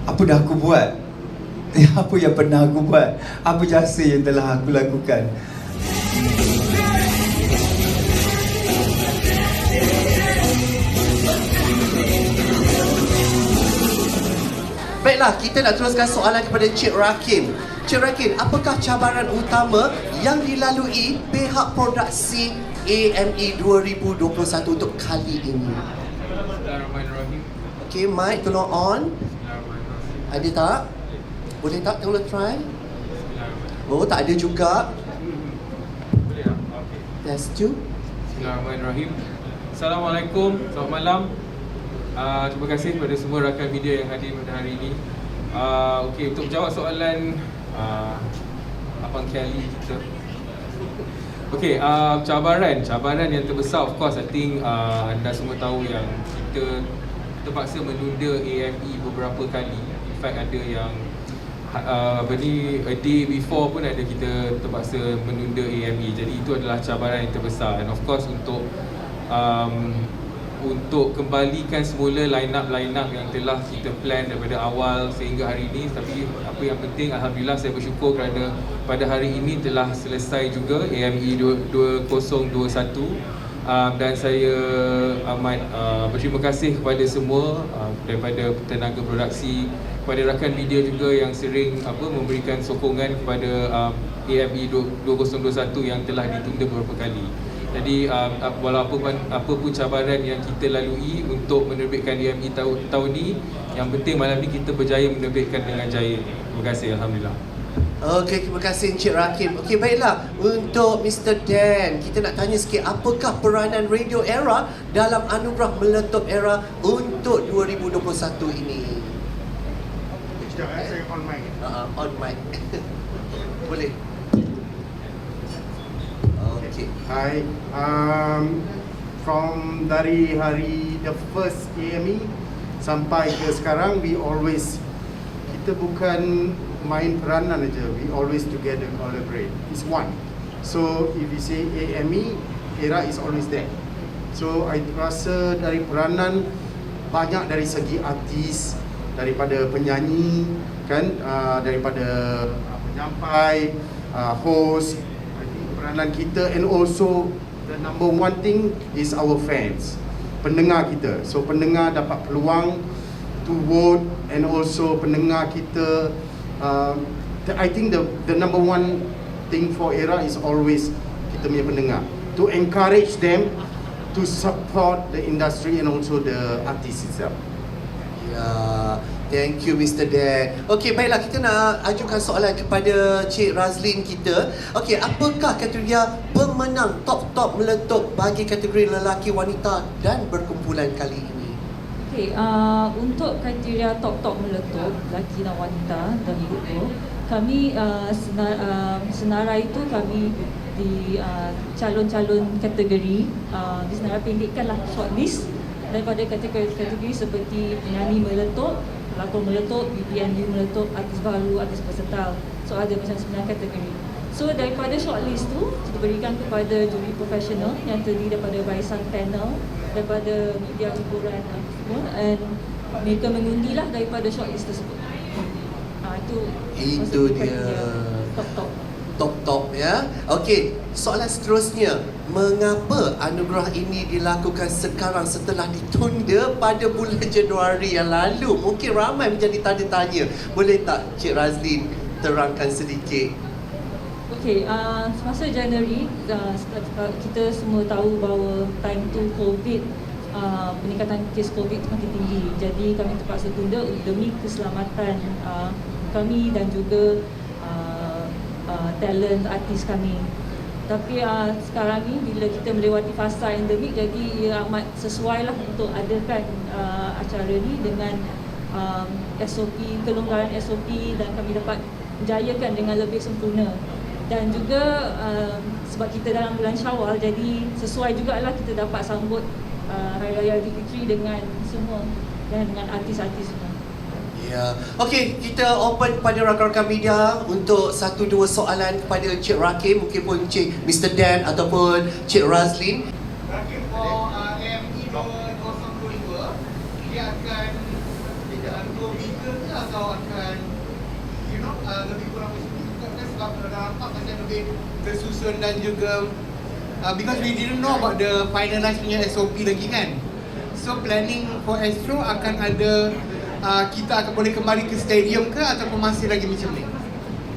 Apa dah aku buat? Apa yang pernah aku buat? Apa jasa yang telah aku lakukan? Baiklah, kita nak teruskan soalan kepada Cik Rakim. Cik Rakim, apakah cabaran utama yang dilalui pihak produksi AME 2021 untuk kali ini? Bismillahirrahmanirrahim. Okey, mic tolong on. Bismillahirrahmanirrahim. Ada tak? Boleh tak tolong try? Bismillahirrahmanirrahim. Oh, tak ada juga. Boleh tak? Okey. Test 2. Bismillahirrahmanirrahim. Assalamualaikum, selamat malam. Terima kasih kepada semua rakan media yang hadir pada hari ini. Okey, untuk jawab soalan Abang Kelly kita. Okey, cabaran yang terbesar, of course I think anda semua tahu yang kita terpaksa menunda AME beberapa kali. In fact ada yang a day before pun ada kita terpaksa menunda AME. Jadi itu adalah cabaran yang terbesar. And of course untuk kembalikan semula line-up yang telah kita plan daripada awal sehingga hari ini. Tapi apa yang penting, alhamdulillah saya bersyukur kerana pada hari ini telah selesai juga AME 2021. Dan saya amat berterima kasih kepada semua, daripada tenaga produksi, kepada rakan media juga yang sering memberikan sokongan kepada AME 2021 yang telah ditunda beberapa kali. Jadi walaupun apa pun cabaran yang kita lalui untuk menerbitkan AME tahun ni, yang penting malam ni kita berjaya menerbitkan dengan jaya. Terima kasih, alhamdulillah. Okey, terima kasih Encik Rakim. Okey, baiklah. Untuk Mr. Dan, kita nak tanya sikit, apakah peranan Radio Era dalam anugerah Meletup Era untuk 2021 ini? Sekejap, saya on mic. On mic. Boleh. Okey. Hai, from dari hari the first AME sampai ke sekarang, kita bukan main peranan aja, we always together collaborate. It's one. So if you say AME, Era is always there. So I rasa dari peranan banyak dari segi artis, daripada penyanyi kan, daripada penyampai, host, peranan kita, and also the number one thing is our fans, pendengar kita. So pendengar dapat peluang to vote, and also pendengar kita, I think the number one thing for Era is always kita punya pendengar, to encourage them to support the industry and also the artist itself. Ya, thank you Mr. Dan. Okey, baiklah, kita nak ajukan soalan kepada Cik Razlin kita. Okey, apakah kriteria pemenang top meletup bagi kategori lelaki, wanita dan berkumpulan kali ini? Okey, untuk kriteria top meletup lelaki dan wanita dan grup, kami senarai itu kami di calon-calon kategori disenarai pendekkanlah shortlist daripada kategori seperti penyanyi meletup, pelakon meletup, BBNU meletup, artis baru, artis versatile. So ada macam 9 kategori. So daripada shortlist tu kita berikan kepada juri profesional yang terdiri daripada barisan panel daripada media hiburan semua, and mereka mengundilah daripada shortlist tersebut. Itu dia top ya. Okey, soalan seterusnya, mengapa anugerah ini dilakukan sekarang setelah ditunda pada bulan Januari yang lalu? Mungkin ramai menjadi tanda tanya. Boleh tak Cik Razlin terangkan sedikit? Okey, semasa Januari kita semua tahu bahawa time tu COVID, peningkatan kes COVID semakin tinggi. Jadi kami terpaksa tunda demi keselamatan kami dan juga talent artis kami. Tapi sekarang ni bila kita melewati fasa endemik, jadi ia amat sesuai lah untuk adakan acara ni dengan SOP, kelonggaran SOP, dan kami dapat menjayakan dengan lebih sempurna. Dan juga sebab kita dalam bulan Syawal, jadi sesuai jugalah kita dapat sambut Hari Raya Aidilfitri dengan semua dan dengan artis-artis semua. Ya. Okey, kita open kepada rakan-rakan media untuk 1-2 soalan kepada Cik Rakim, mungkin pun Mr. Dan ataupun Cik Razlin. Rakim, for AME 2022 dia akan bigger ke atau akan lebih kurang macam tu juga kan, sebab kalau dah nampak macam lebih tersusun dan juga because we didn't know about the finalized punya SOP lagi kan. So planning for Astro akan ada kita akan boleh kembali ke stadium ke ataupun masih lagi macam ni?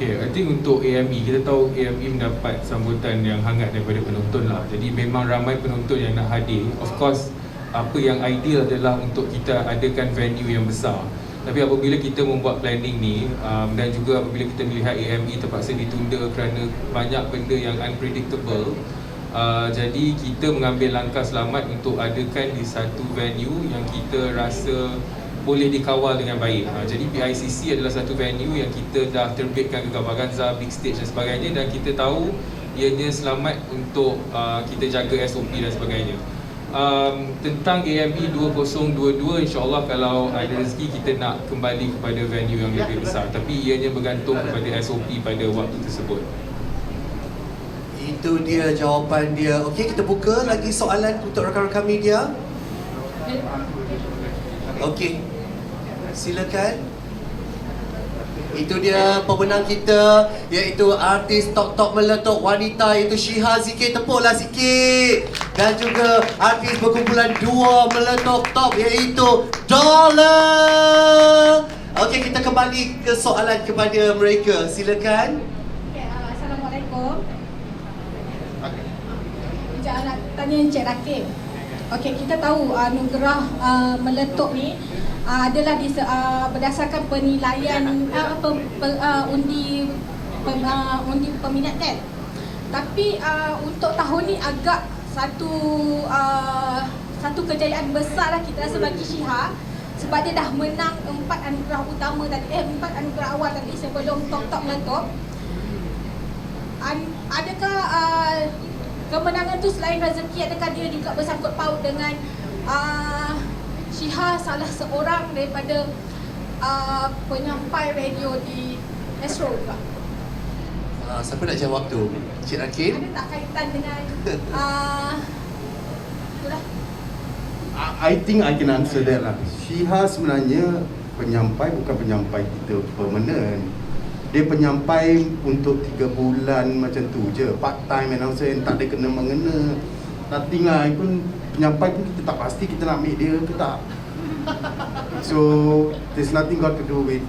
Okay, I think untuk AME, kita tahu AME mendapat sambutan yang hangat daripada penonton lah. Jadi memang ramai penonton yang nak hadir. Of course, apa yang ideal adalah untuk kita adakan venue yang besar. Tapi apabila kita membuat planning ni dan juga apabila kita melihat AME terpaksa ditunda kerana banyak benda yang unpredictable, jadi kita mengambil langkah selamat untuk adakan di satu venue yang kita rasa boleh dikawal dengan baik. Jadi PICC adalah satu venue yang kita dah terbitkan Gegar big stage dan sebagainya, dan kita tahu ianya selamat untuk kita jaga SOP dan sebagainya. Tentang AME 2022, insyaAllah kalau ada rezeki kita nak kembali kepada venue yang lebih besar, tapi ianya bergantung kepada SOP pada waktu tersebut. Itu dia jawapan dia. Okey, kita buka lagi soalan untuk rakan-rakan media. Okey, silakan. Itu dia pemenang kita, iaitu artis tok-tok meletup wanita, iaitu Shiha Zikir. Tepuklah sikit. Dan juga artis berkumpulan dua meletup top, iaitu Dollar. Okey, kita kembali ke soalan kepada mereka. Silakan. Okay, Assalamualaikum. Sekejap nak tanya Encik Rakim. Okey, kita tahu anugerah meletup ni adalah berdasarkan penilaian undi peminat kan. Tapi untuk tahun ni agak satu kejayaan besar lah kita rasa bagi Shiha, sebab dia dah menang 4 anugerah utama tadi, 4 anugerah awal tadi sebelum top meletup. Adakah kemenangan tu selain rezeki, adakah dia juga bersangkut paut dengan Shiha salah seorang daripada penyampai radio di Astro juga? Siapa nak jawab tu? Cik Rakim? Ada tak kaitan dengan itulah? I think I can answer that lah. Shiha sebenarnya penyampai, bukan penyampai kita permanent. Dia penyampai untuk 3 bulan macam tu je, part time announcer yang tak ada kena-mengena. Nothing lah, pun penyampai pun kita tak pasti kita nak ambil dia ke tak. So there's nothing got to do with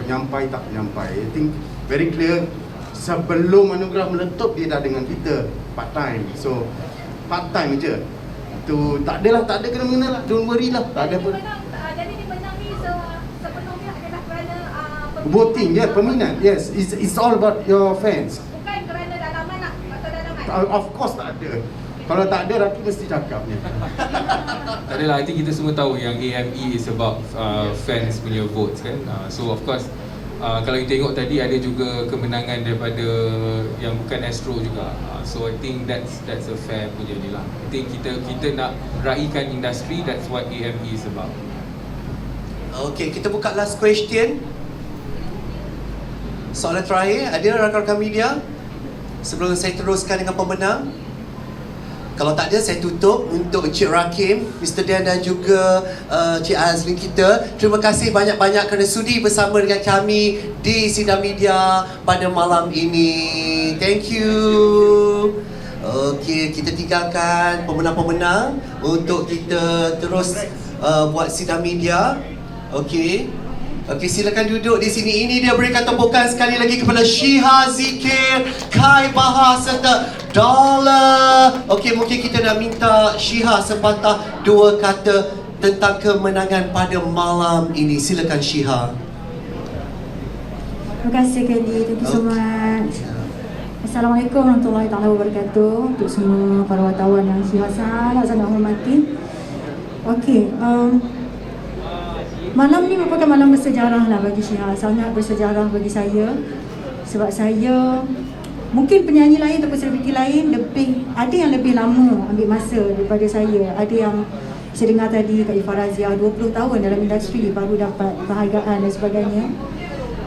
penyampai tak penyampai. I think very clear, sebelum anugerah meletup dia dah dengan kita part time. So part time je. Tu tak ada kena-mengena lah, don't worry lah, tak ada pun. Jadi dia menang ni sepenuhnya adalah kerana Voting, yeah, peminat. Yes, it's all about your fans. bukan kerana dalaman lah atau dalaman. Of course tak ada. Kalau tak ada, Raki mesti cakapnya. Tak adalah, I think kita semua tahu yang AME is about fans punya votes kan. So of course kalau you tengok tadi ada juga kemenangan daripada yang bukan Astro juga. So I think that's a fair punya ni lah. I think kita nak raikan industri, that's what AME is about. Okey, kita buka last question. Soalan terakhir, ada rakan-rakan media? Sebelum saya teruskan dengan pemenang. Kalau tak ada, saya tutup untuk Encik Rakim, Mr. Dan dan juga Cik Azlin kita. Terima kasih banyak-banyak kerana sudi bersama dengan kami di Sidang Media pada malam ini. Thank you. Okey, kita tinggalkan pemenang-pemenang untuk kita terus buat Sidang Media. Okey. Okey, silakan duduk di sini. Ini dia, berikan tepukan sekali lagi kepada Shiha Zikir, Kai Bahar serta Dollar. Okey, mungkin kita nak minta Shiha sepatah 2 kata tentang kemenangan pada malam ini. Silakan Shiha. Terima kasih Candy, thank you so much. Assalamualaikum warahmatullahi taala wabarakatuh untuk semua para wartawan yang Shiha sangat hormati. Okey, malam ni merupakan malam bersejarah lah bagi Shiha, sangat bersejarah bagi saya. Sebab saya, mungkin penyanyi lain ataupun selebriti lain ada yang lebih lama ambil masa daripada saya. Ada yang saya dengar tadi Kak Ifah Razia 20 tahun dalam industri baru dapat penghargaan dan sebagainya.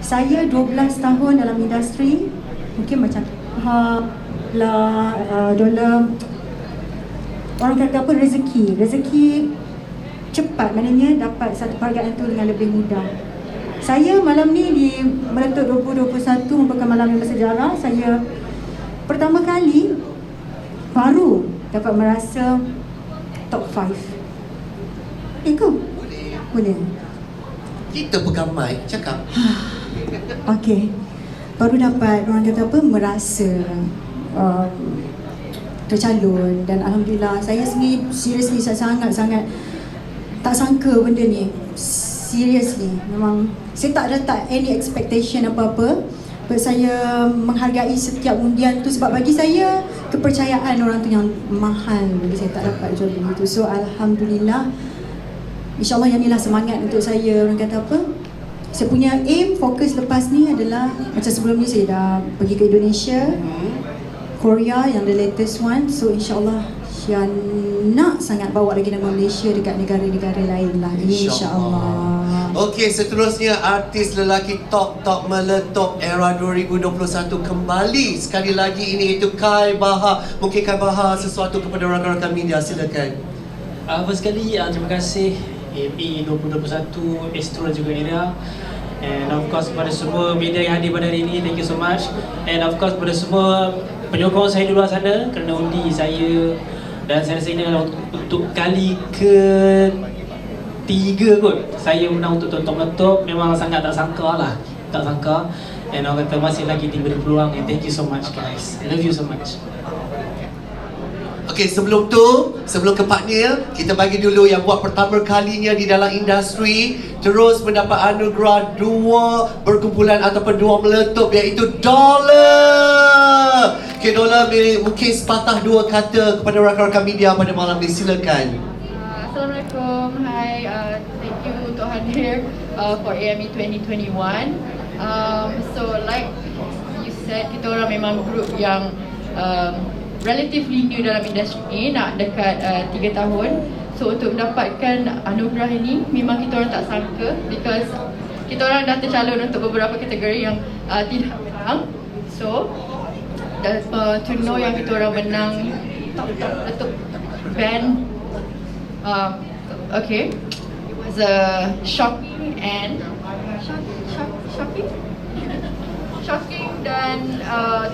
Saya 12 tahun dalam industri, mungkin macam dalam orang kata apa, rezeki cepat, maknanya dapat satu penghargaan tu dengan lebih mudah. Saya malam ni di Meletup 2021 merupakan malam yang bersejarah. Saya pertama kali baru dapat merasa top 5. Boleh? Kita pegang mic, cakap. Okey. Baru dapat, orang kata apa, merasa tercalon. Dan Alhamdulillah, saya sendiri seriously sangat-sangat tak sangka benda ni. Seriously, memang saya tak letak any expectation apa-apa. But saya menghargai setiap undian tu sebab bagi saya kepercayaan orang tu yang mahal. Bagi saya tak dapat jual begitu. So Alhamdulillah, InsyaAllah yang inilah semangat untuk saya. Orang kata apa, saya punya aim, fokus lepas ni adalah macam sebelum ni saya dah pergi ke Indonesia, Korea yang the latest one. So insyaAllah saya nak sangat bawa lagi nama Malaysia dekat negara-negara lain lah, insyaAllah. Okey, seterusnya artis lelaki top meletup era 2021 kembali sekali lagi, ini itu Kai Bahar. Mungkin Kai Bahar sesuatu kepada rakan-rakan media, silakan. First sekali, terima kasih AME 2021, Astro juga Era. And of course kepada semua media yang hadir pada hari ini, thank you so much. And of course kepada semua penyokong saya di luar sana kerana undi saya. Dan saya rasa ini adalah untuk kali ke-3 kot saya menang untuk Top Meletup. Memang sangat tak sangka lah, tak sangka. And orang kata masih lagi diberi peluang. And thank you so much guys, I love you so much. Okey, sebelum ke Pak Neil, kita bagi dulu yang buat pertama kalinya di dalam industri terus mendapat anugerah 2 berkumpulan ataupun 2 meletup, iaitu Dollar. Okey, Dollar, mungkin sepatah 2 kata kepada rakan-rakan media pada malam ni, silakan. Assalamualaikum, hi, thank you untuk hadir for AME 2021. So like you said, kita orang memang group yang relatively new dalam industri ni, nak dekat 3 tahun. So untuk mendapatkan anugerah ini memang kita orang tak sangka, because kita orang dah tercalon untuk beberapa kategori yang tidak menang. So to know yang kita orang menang top untuk band, okay, it was shocking and shocking dan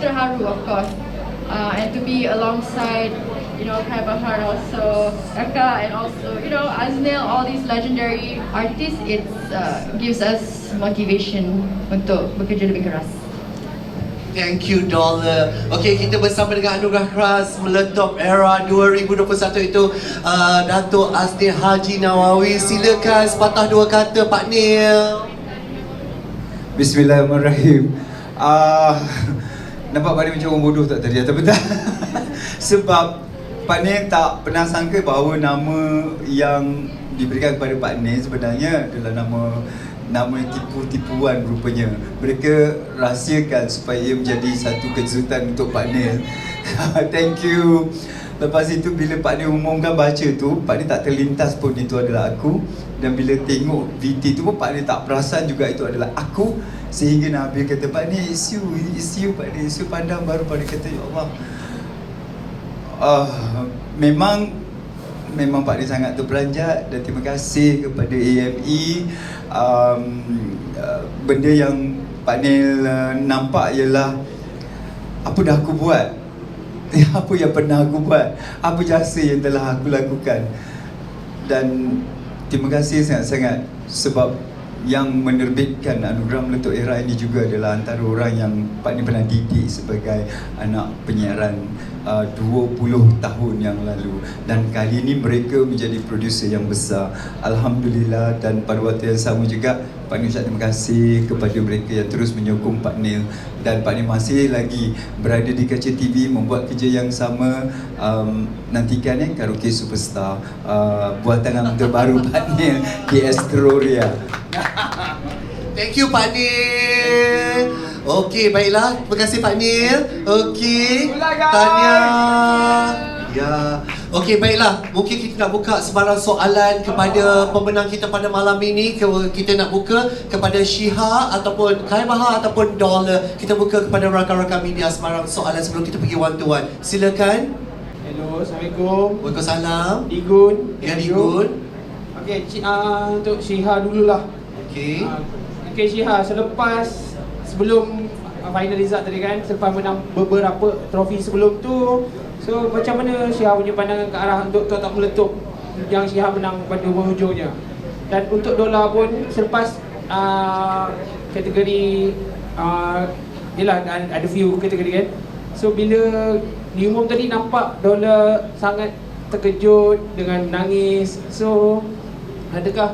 terharu of course. And to be alongside, you know, Kai Bahar, also Eka, and also, you know, Aznil, all these legendary artists, it gives us motivation untuk bekerja lebih keras. Thank you, Dollar. Okey, kita bersama dengan anugerah keras meletup era 2021 itu Dato' Aznil Haji Nawawi. Silakan sepatah 2 kata, Pak Neil. Bismillahirrahmanirrahim. Nampak Pak Neil macam orang bodoh tak tadi, tapi tak. Sebab Pak Neil tak pernah sangka bahawa nama yang diberikan kepada Pak Neil sebenarnya adalah nama tipu-tipuan rupanya. Mereka rahsiakan supaya ia menjadi satu kejutan untuk Pak Neil. Thank you. Lepas itu bila Pak Neil umumkan baca tu, Pak Neil tak terlintas pun itu adalah aku. Dan bila tengok VT tu pun Pak Neil tak perasan juga itu adalah aku. Sehingga Nabil kata, Pak Neil, it's you Pak Neil. It's you, pandang baru Pak Neil kata, ya Allah. Memang Pak Neil sangat terperanjat. Dan terima kasih kepada AME. Benda yang Pak Neil nampak ialah apa dah aku buat, apa yang pernah aku buat, apa jasa yang telah aku lakukan. Dan terima kasih sangat-sangat sebab yang menerbitkan anugerah meletup era ini juga adalah antara orang yang Pak Neil pernah didik sebagai anak penyiaran 20 tahun yang lalu. Dan kali ini mereka menjadi produser yang besar, Alhamdulillah. Dan pada waktu yang sama juga Pak Neil ucap terima kasih kepada mereka yang terus menyokong Pak Neil. Dan Pak Neil masih lagi berada di kaca TV membuat kerja yang sama. Nantikan Karaoke Superstar, buatan terbaru Pak Neil di Astroria. Thank you, Pak Neil. Okey, baiklah. Terima kasih, Pak Neil. Okey, Tanya. Ya. Okey, baiklah. Mungkin kita nak buka sebarang soalan kepada pemenang kita pada malam ini. Kita nak buka kepada Syiha ataupun Kai Bahar ataupun Dollar. Kita buka kepada rakan-rakan media sebarang soalan sebelum kita pergi one to one. Silakan. Hello, Assalamualaikum. Waalaikumsalam. Digun. Ya, Digun. Okay, untuk Shiha dululah. Okay. Okay Shiha, sebelum final result tadi kan, selepas menang beberapa trofi sebelum tu, so macam mana Shiha punya pandangan ke arah untuk top meletup yang Shiha menang pada hujungnya? Dan untuk Dola pun selepas kategori yelah ada few kategori kan. So bila diumum tadi nampak Dola sangat terkejut dengan nangis. So adakah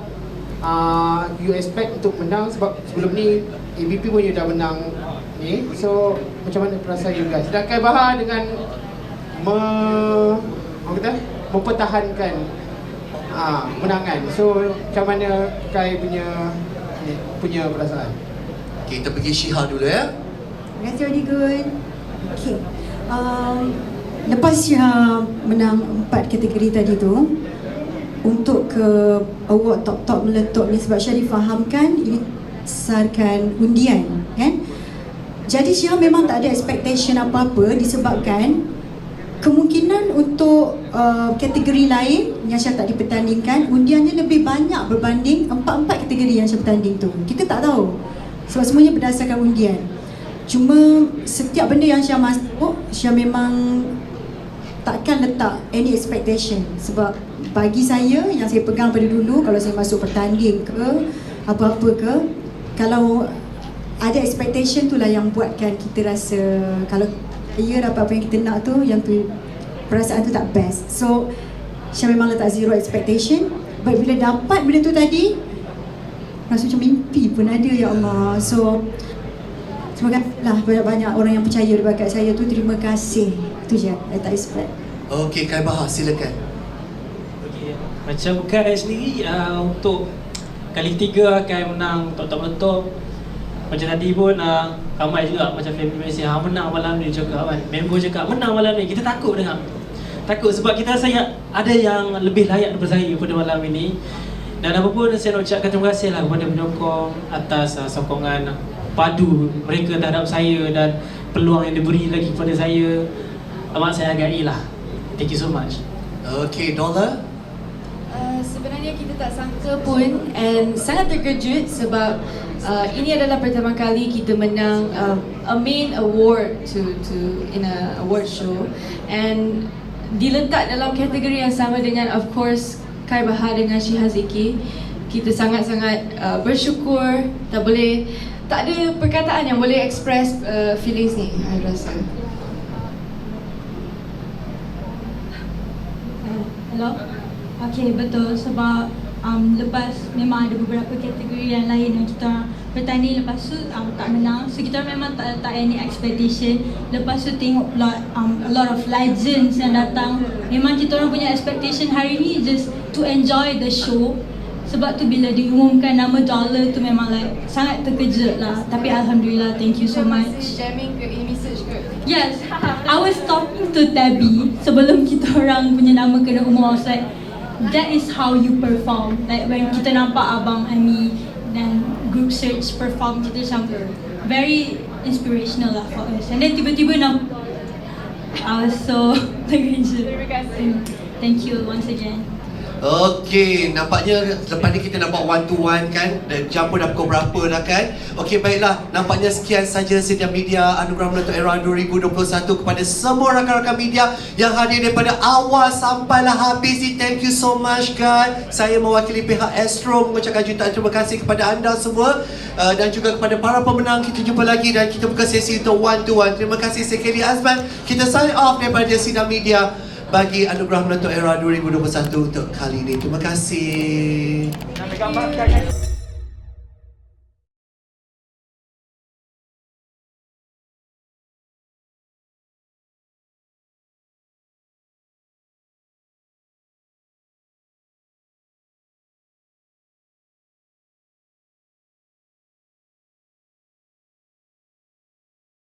you expect untuk menang, sebab sebelum ni ABP pun you dah menang ni. So macam mana perasaan you guys? Dan Kai Bahar dengan mempertahankan menangan. So macam mana Kai punya perasaan? Okay, kita pergi Shiha dulu ya. Terima kasih Odigun. Okay. Lepas Syah menang 4 kategori tadi tu, untuk ke award top meletup ni, sebab Syah difahamkan ini berdasarkan undian kan. Jadi Syah memang tak ada expectation apa-apa, disebabkan kemungkinan untuk kategori lain yang Syah tak dipertandingkan, undiannya lebih banyak berbanding 4 kategori yang Syah bertanding tu. Kita tak tahu, sebab semuanya berdasarkan undian. Cuma setiap benda yang Syah masuk, Syah memang takkan letak any expectation. Sebab bagi saya, yang saya pegang pada dulu, kalau saya masuk pertanding ke apa-apa ke, kalau ada expectation tu lah yang buatkan kita rasa kalau ia dapat apa yang kita nak tu, yang tu perasaan tu tak best. So Syah memang letak zero expectation. But bila dapat benda tu tadi, rasa macam mimpi pun ada, ya Allah. So terima kasihlah banyak-banyak orang yang percaya dekat saya tu. Terima kasih. Itu je, saya tak expect. Okey, Kai Bahar silakan. Okay. Macam Kai sendiri, untuk kali ketiga Kai menang top meletup. Macam tadi pun ramai juga macam family mesej, menang malam ni cakap kan. Member cakap menang malam ni, kita takut dengar. Takut sebab kita rasa ada yang lebih layak daripada saya pada malam ini. Dan apa pun saya nak ucapkan terima kasih lah kepada penyokong atas sokongan padu mereka terhadap saya dan peluang yang diberi lagi kepada saya. Amat saya hargai lah. Thank you so much. Okay, Dola. Sebenarnya kita tak sangka pun and sangat terkejut sebab ini adalah pertama kali kita menang a main award to in a award show, and diletak dalam kategori yang sama dengan of course Kai Bahar dengan Shiha Ziki. Kita sangat-sangat bersyukur. Tak ada perkataan yang boleh express feelings ni, I rasa. Hello? Okay, betul, sebab lepas memang ada beberapa kategori yang lain yang kita bertanding, lepas tu tak menang. So kita memang tak letak any expectation. Lepas tu tengok pula a lot of legends yang datang. Memang kita orang punya expectation hari ni just to enjoy the show. Sebab tu bila diumumkan nama Dola tu memang like sangat terkejut lah. Tapi Alhamdulillah, thank you so much. Jamming ke e-message ke? Yes, I was talking to Tabby sebelum kita orang punya nama kena umum. I was like, that is how you perform. Like when kita nampak Abang Ami dan Group Search perform, kita macam very inspirational lah for us. And then tiba-tiba I was so terkejut. Terima kasih. Thank you once again. Okey, nampaknya lepas ni kita nak buat one to one kan. Dan jam pun dah pukul berapa dah kan. Okey, baiklah. Nampaknya sekian saja sidang media Anugerah Meletup Era 2021 kepada semua rakan-rakan media yang hadir daripada awal sampailah habis ni. Thank you so much kan. Saya mewakili pihak Astro mengucapkan jutaan terima kasih kepada anda semua, dan juga kepada para pemenang. Kita jumpa lagi dan kita buka sesi untuk one to one. Terima kasih Sekali Azman. Kita sign off daripada sidang media bagi Anugerah Meletup Era 2021 untuk kali ini. Terima kasih. Nak gambarkan.